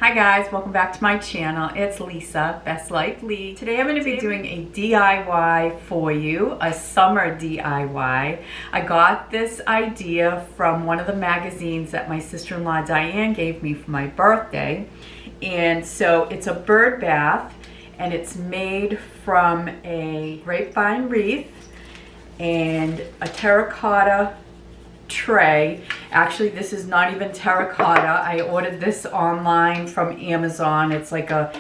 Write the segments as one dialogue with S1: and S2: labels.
S1: Hi guys, welcome back to my channel. It's Lisa, Best Life Lee. Today I'm going to be doing a DIY for you, a summer DIY. I got this idea from one of the magazines that my sister-in-law Diane gave me for my birthday. And so it's a bird bath and it's made from a grapevine wreath and a terracotta tray. Actually, this is not even terracotta. I ordered this online from Amazon. It's like a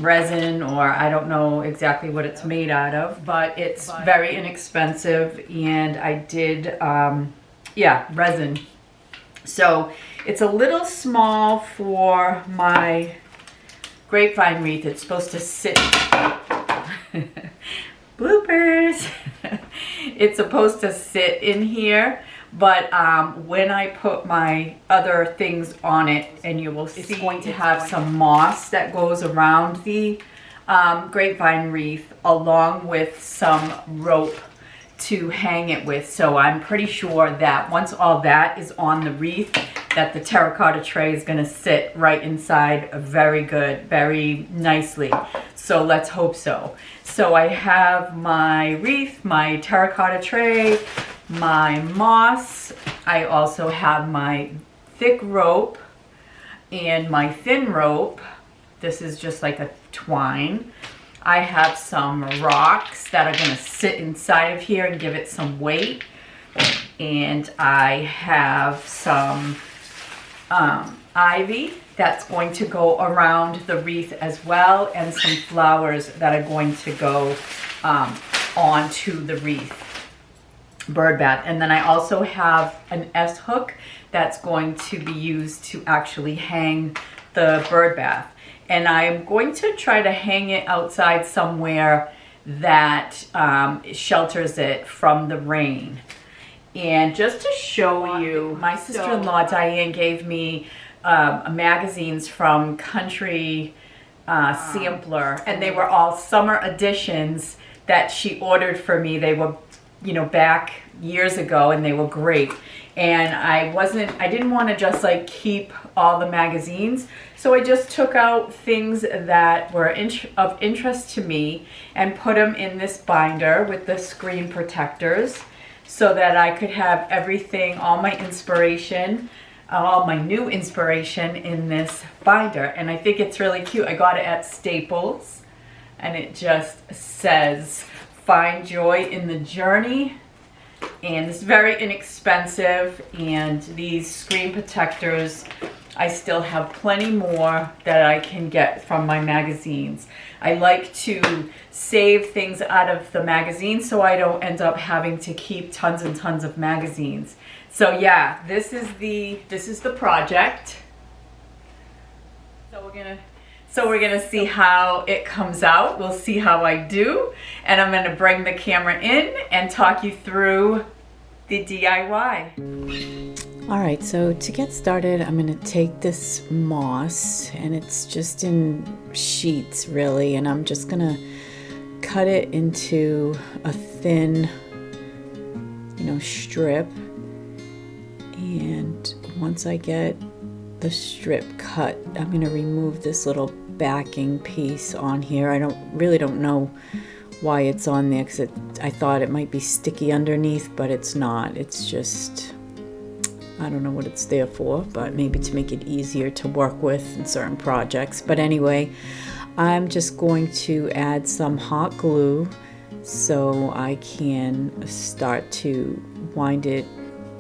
S1: resin, or I don't know exactly what it's made out of, but it's very inexpensive, and I did resin. So it's a little small for my grapevine wreath. It's supposed to sit bloopers. It's supposed to sit in here. But when I put my other things on it, and you will see, it's going to have some moss that goes around the grapevine wreath, along with some rope to hang it with. So I'm pretty sure that once all that is on the wreath, that the terracotta tray is going to sit right inside very good, very nicely. So let's hope so. So I have my wreath, my terracotta tray, my moss. I also have my thick rope and my thin rope. This is just like a twine. I have some rocks that are going to sit inside of here and give it some weight. And I have some ivy that's going to go around the wreath as well, and some flowers that are going to go onto the wreath bird bath. And then I also have an S hook that's going to be used to actually hang the bird bath. And I'm going to try to hang it outside somewhere that shelters it from the rain. And just to show you, my sister-in-law Diane gave me magazines from Country Sampler, and they were all summer editions that she ordered for me. They were, you know, back years ago, and they were great. And I didn't want to just like keep all the magazines, so I just took out things that were of interest to me and put them in this binder with the screen protectors, so that I could have everything, all my inspiration, all my new inspiration in this binder. And I think it's really cute. I got it at Staples, and it just says, "Find joy in the journey." And it's very inexpensive, and these screen protectors, I still have plenty more that I can get from my magazines. I like to save things out of the magazine so I don't end up having to keep tons and tons of magazines. So yeah, this is the project. So we're gonna see how it comes out. We'll see how I do, and I'm gonna bring the camera in and talk you through the DIY.
S2: All right, so to get started, I'm gonna take this moss, and it's just in sheets really, and I'm just gonna cut it into a thin, strip. And once I get the strip cut, I'm gonna remove this little backing piece on here. I really don't know why it's on there, because I thought it might be sticky underneath, but it's not. It's just, I don't know what it's there for, but maybe to make it easier to work with in certain projects. But anyway, I'm just going to add some hot glue so I can start to wind it,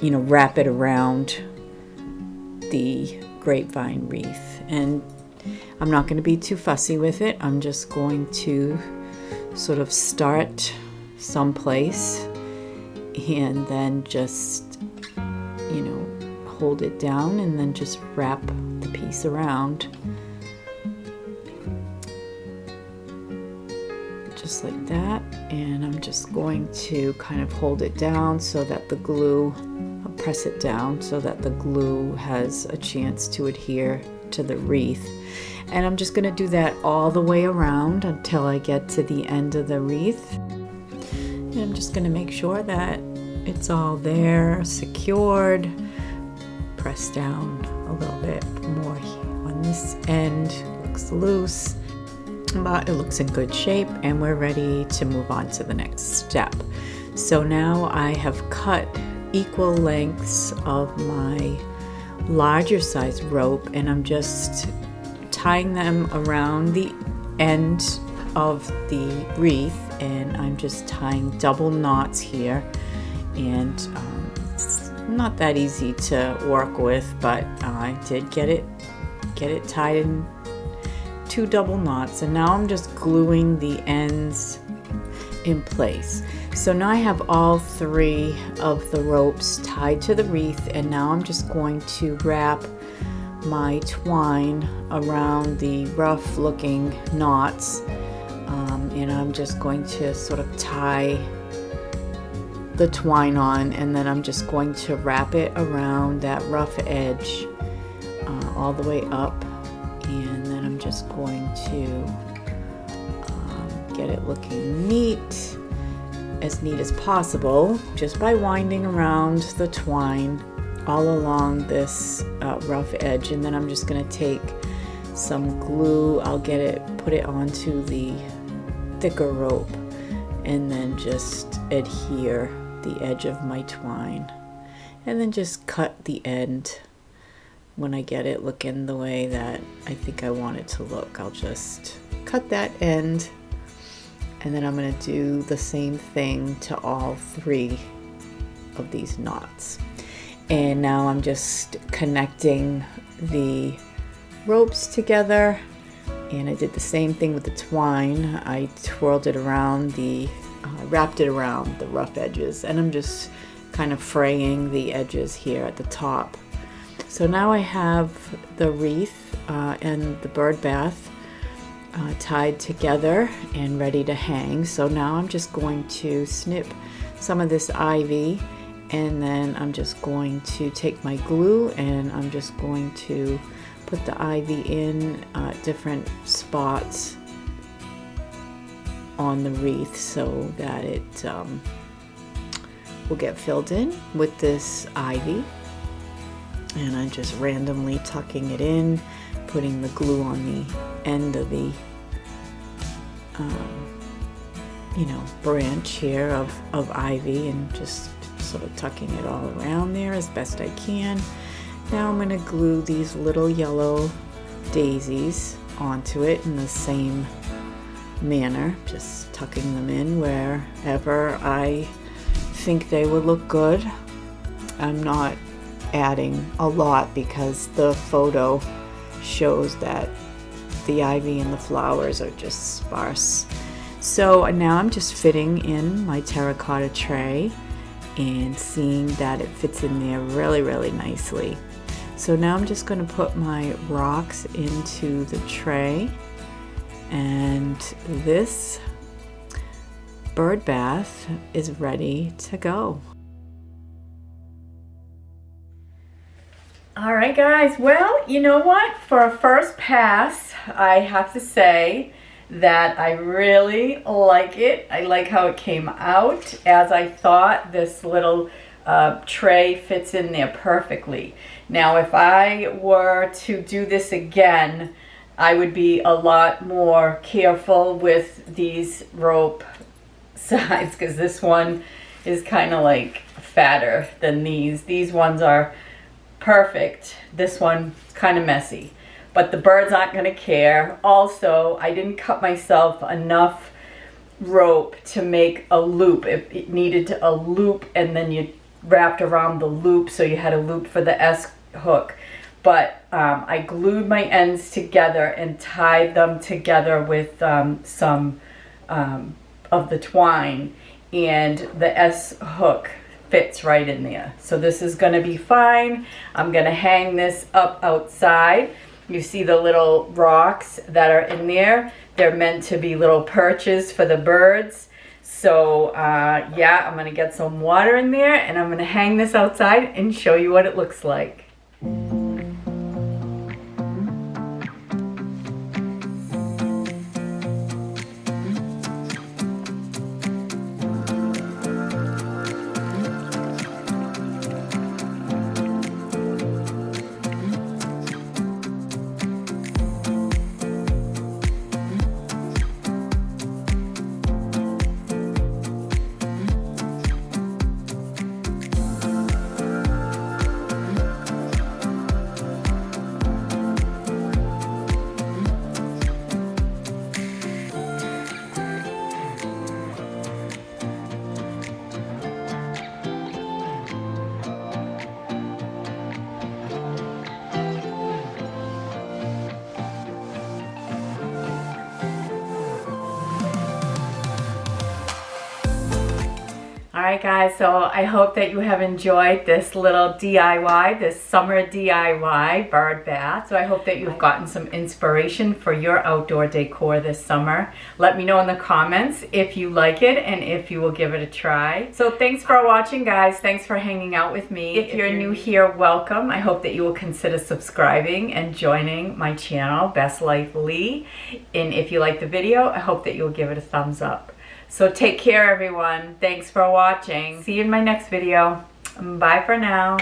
S2: wrap it around the grapevine wreath. And I'm not going to be too fussy with it. I'm just going to sort of start someplace and then just, hold it down and then just wrap the piece around. Just like that. And I'm just going to kind of hold it down so that the glue, I'll press it down so that the glue has a chance to adhere to the wreath. And I'm just going to do that all the way around until I get to the end of the wreath. And I'm just going to make sure that it's all there, secured. Press down a little bit more on this end looks loose, but it looks in good shape, and we're ready to move on to the next step. So now I have cut equal lengths of my larger size rope, and I'm just tying them around the end of the wreath, and I'm just tying double knots here, and it's not that easy to work with, but I did get it tied in 2 double knots, and now I'm just gluing the ends in place. So now I have all 3 of the ropes tied to the wreath, and now I'm just going to wrap my twine around the rough looking knots, and I'm just going to sort of tie the twine on, and then I'm just going to wrap it around that rough edge all the way up, and then I'm just going to get it looking neat, as neat as possible, just by winding around the twine all along this rough edge. And then I'm just going to take some glue, I'll put it onto the thicker rope, and then just adhere the edge of my twine, and then just cut the end when I get it looking the way that I think I want it to look. I'll just cut that end, and then I'm going to do the same thing to all 3 of these knots. And now I'm just connecting the ropes together, and I did the same thing with the twine. I twirled it around wrapped it around the rough edges, and I'm just kind of fraying the edges here at the top. So now I have the wreath and the bird bath tied together and ready to hang. So now I'm just going to snip some of this ivy, and then I'm just going to take my glue, and I'm just going to put the ivy in different spots on the wreath so that it will get filled in with this ivy. And I'm just randomly tucking it in, putting the glue on the end of the branch here of ivy, and just sort of tucking it all around there as best I can. Now I'm going to glue these little yellow daisies onto it in the same manner, just tucking them in wherever I think they would look good. I'm not adding a lot because the photo shows that the ivy and the flowers are just sparse. So now I'm just fitting in my terracotta tray and seeing that it fits in there really, really nicely. So now I'm just going to put my rocks into the tray, and this bird bath is ready to go.
S1: All right, guys. Well, you know what? For a first pass, I have to say that I really like it. I like how it came out as I thought. This little tray fits in there perfectly. Now, if I were to do this again, I would be a lot more careful with these rope sides, because this one is kind of like fatter than these. These ones are perfect. This one is kind of messy, but the birds aren't going to care. Also, I didn't cut myself enough rope to make a loop. It needed a loop, and then you wrapped around the loop, so you had a loop for the S hook. But I glued my ends together and tied them together with some of the twine, and the S hook fits right in there. So this is going to be fine. I'm going to hang this up outside. You see the little rocks that are in there? They're meant to be little perches for the birds. So yeah, I'm going to get some water in there, and I'm going to hang this outside and show you what it looks like. right, guys, so I hope that you have enjoyed this little DIY, this summer DIY bird bath. So I hope that you've gotten some inspiration for your outdoor decor this summer. Let me know in the comments if you like it and if you will give it a try. So thanks for watching, guys. Thanks for hanging out with me. If you're new here, welcome. I hope that you will consider subscribing and joining my channel, Best Life Lee. And if you like the video, I hope that you'll give it a thumbs up. So take care, everyone. Thanks for watching. See you in my next video. Bye for now.